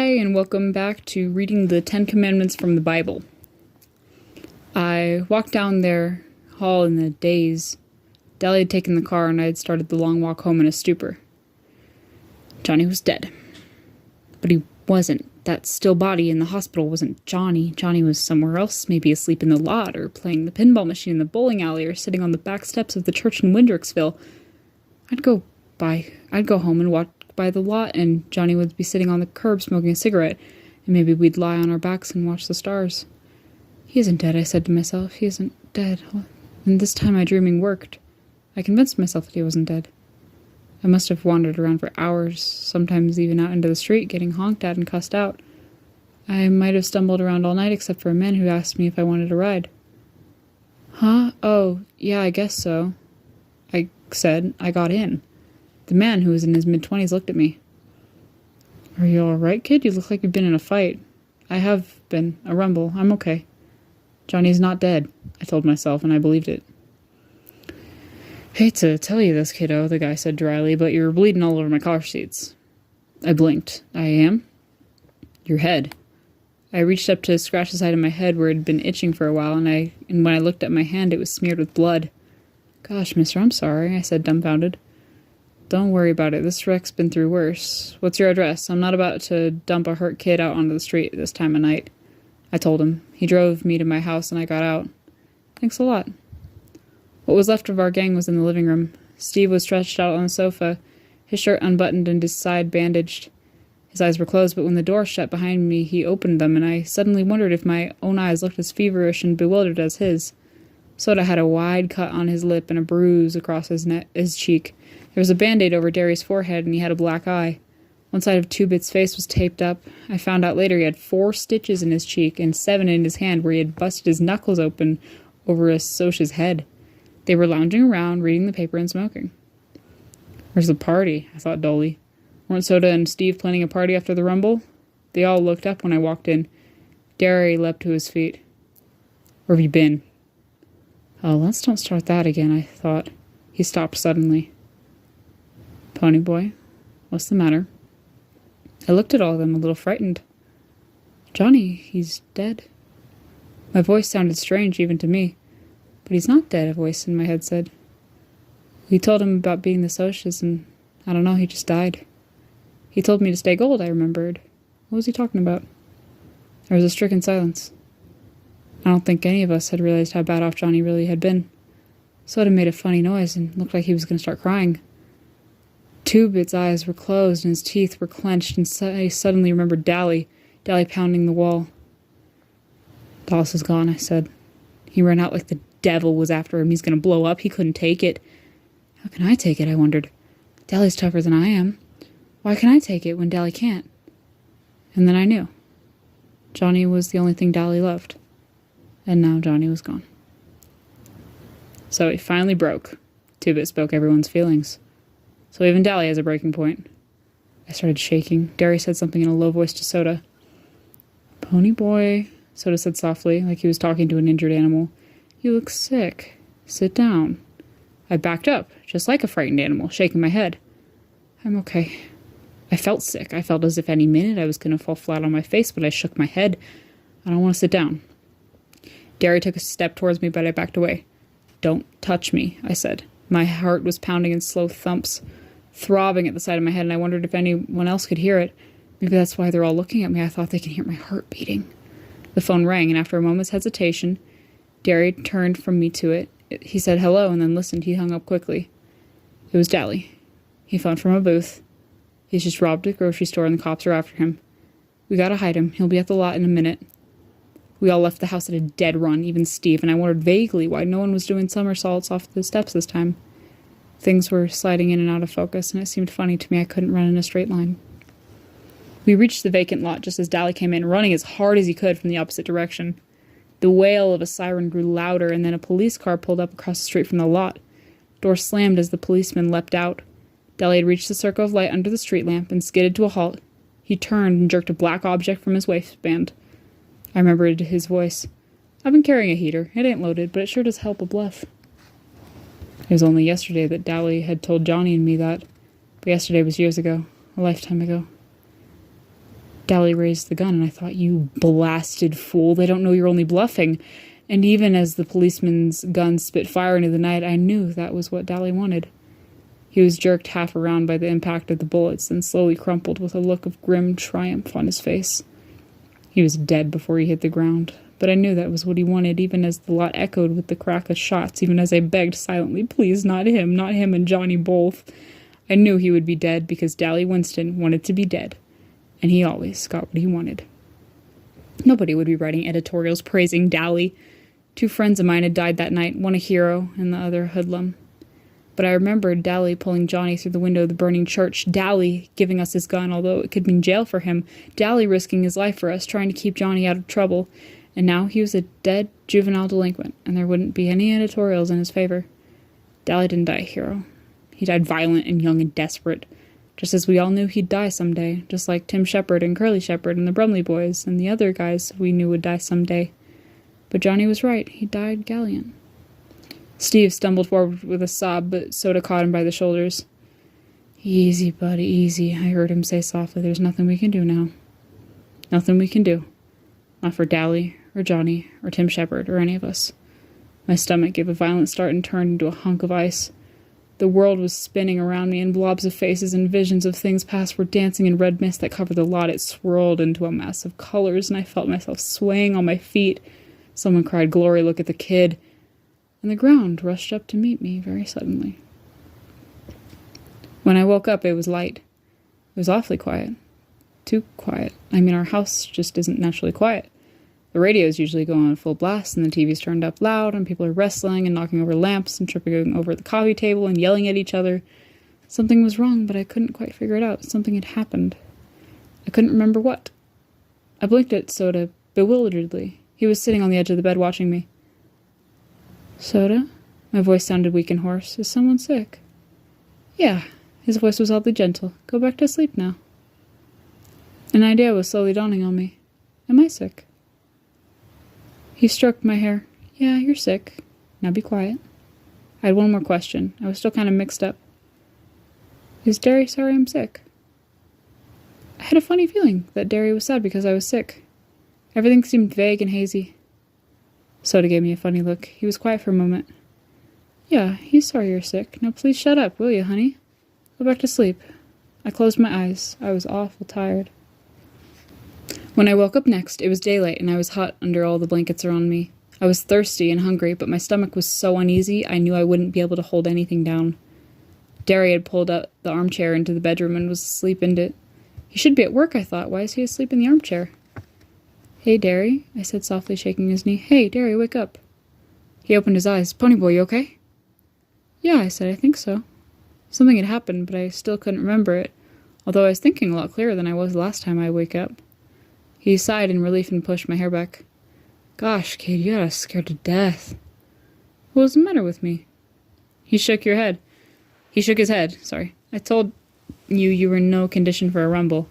Hi, and welcome back to reading the 10 Commandments from the Bible. I walked down their hall in a daze. Dally had taken the car, and I had started the long walk home in a stupor. Johnny was dead. But he wasn't. That still body in the hospital wasn't Johnny. Johnny was somewhere else, maybe asleep in the lot, or playing the pinball machine in the bowling alley, or sitting on the back steps of the church in Windricksville. I'd go home and walk by the lot, and Johnny would be sitting on the curb smoking a cigarette, and maybe we'd lie on our backs and watch the stars. He isn't dead, I said to myself. He isn't dead. And this time my dreaming worked. I convinced myself that he wasn't dead. I must have wandered around for hours, sometimes even out into the street, getting honked at and cussed out. I might have stumbled around all night except for a man who asked me if I wanted a ride. Huh? Oh, yeah, I guess so. I said. I got in. The man, who was in his mid-20s, looked at me. Are you all right, kid? You look like you've been in a fight. I have been. A rumble. I'm okay. Johnny's not dead, I told myself, and I believed it. Hate to tell you this, kiddo, the guy said dryly, but you're bleeding all over my car seats. I blinked. I am? Your head. I reached up to scratch the side of my head where it had been itching for a while, and when I looked at my hand, it was smeared with blood. Gosh, mister, I'm sorry, I said, dumbfounded. Don't worry about it. This wreck's been through worse. What's your address? I'm not about to dump a hurt kid out onto the street this time of night. I told him. He drove me to my house and I got out. Thanks a lot. What was left of our gang was in the living room. Steve was stretched out on the sofa, his shirt unbuttoned and his side bandaged. His eyes were closed, but when the door shut behind me, he opened them, and I suddenly wondered if my own eyes looked as feverish and bewildered as his. Soda had a wide cut on his lip and a bruise across his cheek. There was a Band-Aid over Derry's forehead, and he had a black eye. One side of Two-Bit's face was taped up. I found out later he had 4 stitches in his cheek and 7 in his hand where he had busted his knuckles open over a Socha's head. They were lounging around, reading the paper and smoking. Where's the party? I thought dully. Weren't Soda and Steve planning a party after the rumble? They all looked up when I walked in. Derry leapt to his feet. Where have you been? Oh, let's don't start that again, I thought. He stopped suddenly. Pony boy, what's the matter? I looked at all of them, a little frightened. Johnny, he's dead. My voice sounded strange even to me. But he's not dead, a voice in my head said. We told him about being the Sochas, and I don't know, he just died. He told me to stay gold, I remembered. What was he talking about? There was a stricken silence. I don't think any of us had realized how bad off Johnny really had been. Soda made a funny noise and looked like he was going to start crying. Two-Bit's eyes were closed and his teeth were clenched, and I suddenly remembered Dally pounding the wall. Dallas is gone, I said. He ran out like the devil was after him. He's going to blow up. He couldn't take it. How can I take it, I wondered. Dally's tougher than I am. Why can I take it when Dally can't? And then I knew. Johnny was the only thing Dally loved. And now Johnny was gone. So he finally broke. Two-Bit spoke everyone's feelings. So even Dally has a breaking point. I started shaking. Derry said something in a low voice to Soda. Pony boy, Soda said softly, like he was talking to an injured animal. You look sick. Sit down. I backed up, just like a frightened animal, shaking my head. I'm okay. I felt sick. I felt as if any minute I was going to fall flat on my face, but I shook my head. I don't want to sit down. Derry took a step towards me, but I backed away. Don't touch me, I said. My heart was pounding in slow thumps, throbbing at the side of my head, and I wondered if anyone else could hear it. Maybe that's why they're all looking at me. I thought they can hear my heart beating. The phone rang, and after a moment's hesitation, Derry turned from me to it. He said hello and then listened. He hung up quickly. It was Dally. He phoned from a booth. He's just robbed a grocery store and the cops are after him. We gotta hide him. He'll be at the lot in a minute. We all left the house at a dead run, even Steve, and I wondered vaguely why no one was doing somersaults off the steps this time. Things were sliding in and out of focus, and it seemed funny to me I couldn't run in a straight line. We reached the vacant lot just as Dally came in, running as hard as he could from the opposite direction. The wail of a siren grew louder, and then a police car pulled up across the street from the lot. Door slammed as the policeman leapt out. Dally had reached the circle of light under the street lamp and skidded to a halt. He turned and jerked a black object from his waistband. I remembered his voice. I've been carrying a heater. It ain't loaded, but it sure does help a bluff. It was only yesterday that Dally had told Johnny and me that, but yesterday was years ago, a lifetime ago. Dally raised the gun, and I thought, you blasted fool, they don't know you're only bluffing. And even as the policeman's gun spit fire into the night, I knew that was what Dally wanted. He was jerked half around by the impact of the bullets, then slowly crumpled with a look of grim triumph on his face. He was dead before he hit the ground, but I knew that was what he wanted, even as the lot echoed with the crack of shots, even as I begged silently, please, not him and Johnny both. I knew he would be dead because Dally Winston wanted to be dead, and he always got what he wanted. Nobody would be writing editorials praising Dally. 2 friends of mine had died that night, one a hero and the other a hoodlum. But I remembered Dally pulling Johnny through the window of the burning church, Dally giving us his gun, although it could mean jail for him, Dally risking his life for us, trying to keep Johnny out of trouble, and now he was a dead juvenile delinquent, and there wouldn't be any editorials in his favor. Dally didn't die a hero. He died violent and young and desperate, just as we all knew he'd die someday, just like Tim Shepard and Curly Shepard and the Brumley boys and the other guys we knew would die someday. But Johnny was right. He died gallant. Steve stumbled forward with a sob, but Soda caught him by the shoulders. Easy, buddy, easy, I heard him say softly. There's nothing we can do now. Nothing we can do. Not for Dally, or Johnny, or Tim Shepard, or any of us. My stomach gave a violent start and turned into a hunk of ice. The world was spinning around me, and blobs of faces and visions of things past were dancing in red mist that covered the lot. It swirled into a mass of colors, and I felt myself swaying on my feet. Someone cried, "Glory, look at the kid." And the ground rushed up to meet me very suddenly. When I woke up, it was light. It was awfully quiet. Too quiet. I mean, our house just isn't naturally quiet. The radios usually go on full blast, and the TV's turned up loud, and people are wrestling and knocking over lamps and tripping over the coffee table and yelling at each other. Something was wrong, but I couldn't quite figure it out. Something had happened. I couldn't remember what. I blinked at Soda bewilderedly. He was sitting on the edge of the bed watching me. Soda? My voice sounded weak and hoarse. Is someone sick? Yeah. His voice was oddly gentle. Go back to sleep now. An idea was slowly dawning on me. Am I sick? He stroked my hair. Yeah, you're sick. Now be quiet. I had one more question. I was still kind of mixed up. Is Derry sorry I'm sick? I had a funny feeling that Derry was sad because I was sick. Everything seemed vague and hazy. Soda gave me a funny look. He was quiet for a moment. Yeah, he's sorry you're sick. Now please shut up, will you, honey? Go back to sleep. I closed my eyes. I was awful tired. When I woke up next, it was daylight, and I was hot under all the blankets around me. I was thirsty and hungry, but my stomach was so uneasy, I knew I wouldn't be able to hold anything down. Derry had pulled out the armchair into the bedroom and was asleep in it. He should be at work, I thought. Why is he asleep in the armchair? Hey, Derry, I said softly, shaking his knee. Hey, Derry, wake up. He opened his eyes. Ponyboy, you okay? Yeah, I said, I think so. Something had happened, but I still couldn't remember it, although I was thinking a lot clearer than I was last time I wake up. He sighed in relief and pushed my hair back. Gosh, kid, you got us scared to death. What was the matter with me? He shook his head. I told you were in no condition for a rumble.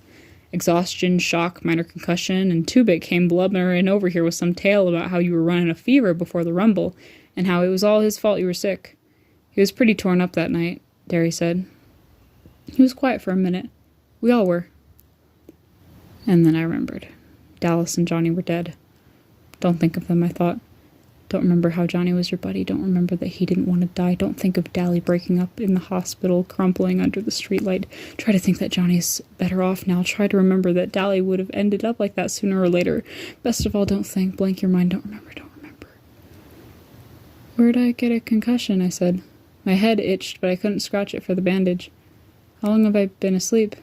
Exhaustion, shock, minor concussion, and Tubik came blubbering over here with some tale about how you were running a fever before the rumble, and how it was all his fault you were sick. He was pretty torn up that night, Derry said. He was quiet for a minute. We all were. And then I remembered. Dallas and Johnny were dead. Don't think of them, I thought. Don't remember how Johnny was your buddy. Don't remember that he didn't want to die. Don't think of Dally breaking up in the hospital, crumpling under the streetlight. Try to think that Johnny's better off now. Try to remember that Dally would have ended up like that sooner or later. Best of all, don't think. Blank your mind. Don't remember. Where'd I get a concussion? I said. My head itched, but I couldn't scratch it for the bandage. How long have I been asleep?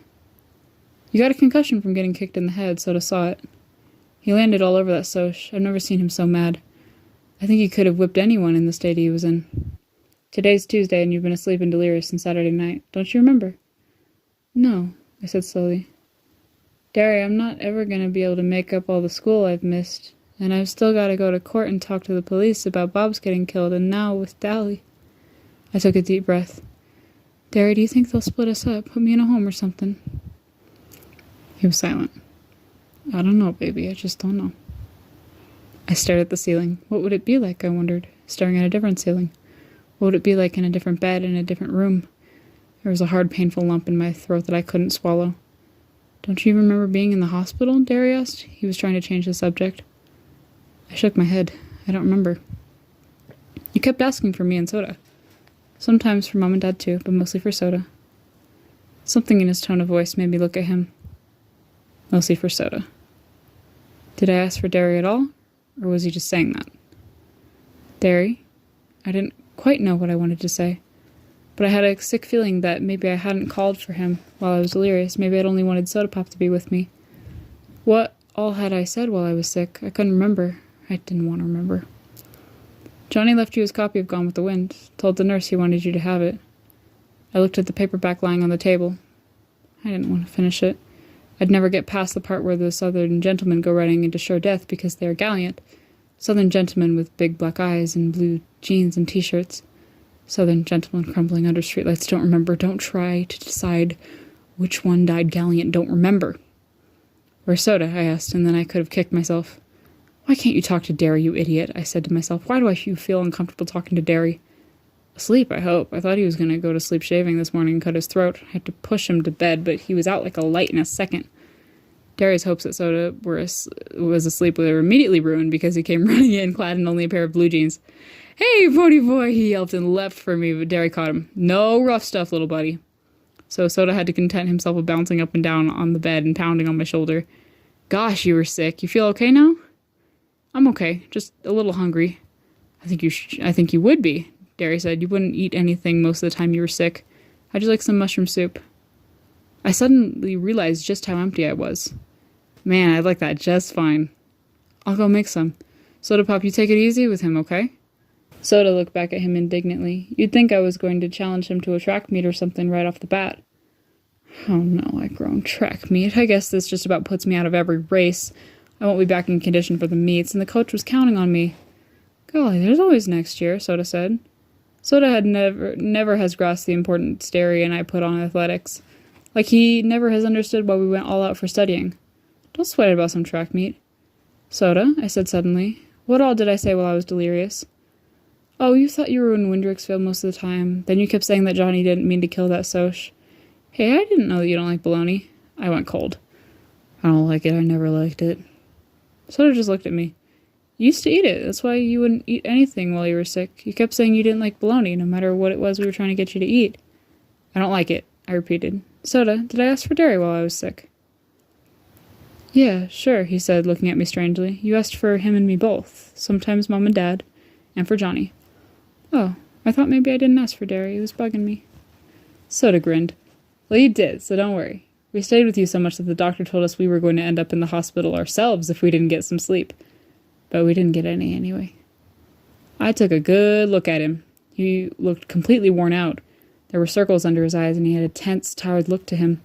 You got a concussion from getting kicked in the head, Soda saw it. He landed all over that Soch. I've never seen him so mad. I think he could have whipped anyone in the state he was in. Today's Tuesday, and you've been asleep and delirious since Saturday night. Don't you remember? No, I said slowly. Derry, I'm not ever going to be able to make up all the school I've missed, and I've still got to go to court and talk to the police about Bob's getting killed, and now with Dally. I took a deep breath. Derry, do you think they'll split us up, put me in a home or something? He was silent. I don't know, baby, I just don't know. I stared at the ceiling. What would it be like, I wondered, staring at a different ceiling? What would it be like in a different bed, in a different room? There was a hard, painful lump in my throat that I couldn't swallow. Don't you remember being in the hospital? Derry asked. He was trying to change the subject. I shook my head. I don't remember. You kept asking for me and Soda. Sometimes for Mom and Dad too, but mostly for Soda. Something in his tone of voice made me look at him. Mostly for Soda. Did I ask for Derry at all? Or was he just saying that? Derry? I didn't quite know what I wanted to say. But I had a sick feeling that maybe I hadn't called for him while I was delirious. Maybe I'd only wanted Soda Pop to be with me. What all had I said while I was sick? I couldn't remember. I didn't want to remember. Johnny left you his copy of Gone with the Wind. Told the nurse he wanted you to have it. I looked at the paperback lying on the table. I didn't want to finish it. I'd never get past the part where the southern gentlemen go riding into sure death because they are gallant. Southern gentlemen with big black eyes and blue jeans and t-shirts. Southern gentlemen crumbling under streetlights. Don't remember. Don't try to decide which one died gallant. Don't remember. Where's Soda? I asked, and then I could have kicked myself. Why can't you talk to Derry, you idiot? I said to myself. Why do you feel uncomfortable talking to Derry? Asleep, I hope. I thought he was going to go to sleep shaving this morning and cut his throat. I had to push him to bed, but he was out like a light in a second. Derry's hopes that Soda was asleep were immediately ruined because he came running in clad in only a pair of blue jeans. Hey, pony boy, he yelped and leapt for me, but Derry caught him. No rough stuff, little buddy. So Soda had to content himself with bouncing up and down on the bed and pounding on my shoulder. Gosh, you were sick. You feel okay now? I'm okay, just a little hungry. I think you would be, Derry said. You wouldn't eat anything most of the time you were sick. How'd you like some mushroom soup? I suddenly realized just how empty I was. Man, I'd like that just fine. I'll go make some. Soda Pop, you take it easy with him, okay? Soda looked back at him indignantly. You'd think I was going to challenge him to a track meet or something right off the bat. Oh no, I groaned. Track meet? I guess this just about puts me out of every race. I won't be back in condition for the meets, and the coach was counting on me. Golly, there's always next year, Soda said. Soda had never has grasped the importance Derry and I put on athletics. Like he never has understood why we went all out for studying. Don't sweat about some track meet. Soda, I said suddenly. What all did I say while I was delirious? Oh, you thought you were in Windrixville most of the time. Then you kept saying that Johnny didn't mean to kill that Soch. Hey, I didn't know that you don't like bologna. I went cold. I don't like it. I never liked it. Soda just looked at me. You used to eat it. That's why you wouldn't eat anything while you were sick. You kept saying you didn't like bologna, no matter what it was we were trying to get you to eat. I don't like it, I repeated. Soda, did I ask for Derry while I was sick? Yeah, sure, he said, looking at me strangely. You asked for him and me both. Sometimes Mom and Dad. And for Johnny. Oh, I thought maybe I didn't ask for Derry. It was bugging me. Soda grinned. Well, you did, so don't worry. We stayed with you so much that the doctor told us we were going to end up in the hospital ourselves if we didn't get some sleep. But we didn't get any anyway. I took a good look at him. He looked completely worn out. There were circles under his eyes, and he had a tense, tired look to him.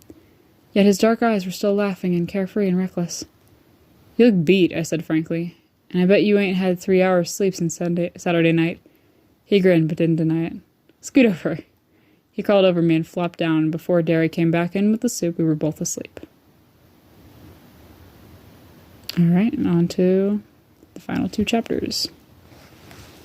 Yet his dark eyes were still laughing and carefree and reckless. You look beat, I said frankly. And I bet you ain't had 3 hours sleep since Saturday night. He grinned, but didn't deny it. Scoot over. He crawled over me and flopped down, and before Derry came back in with the soup, we were both asleep. All right, and on to the final 2 chapters.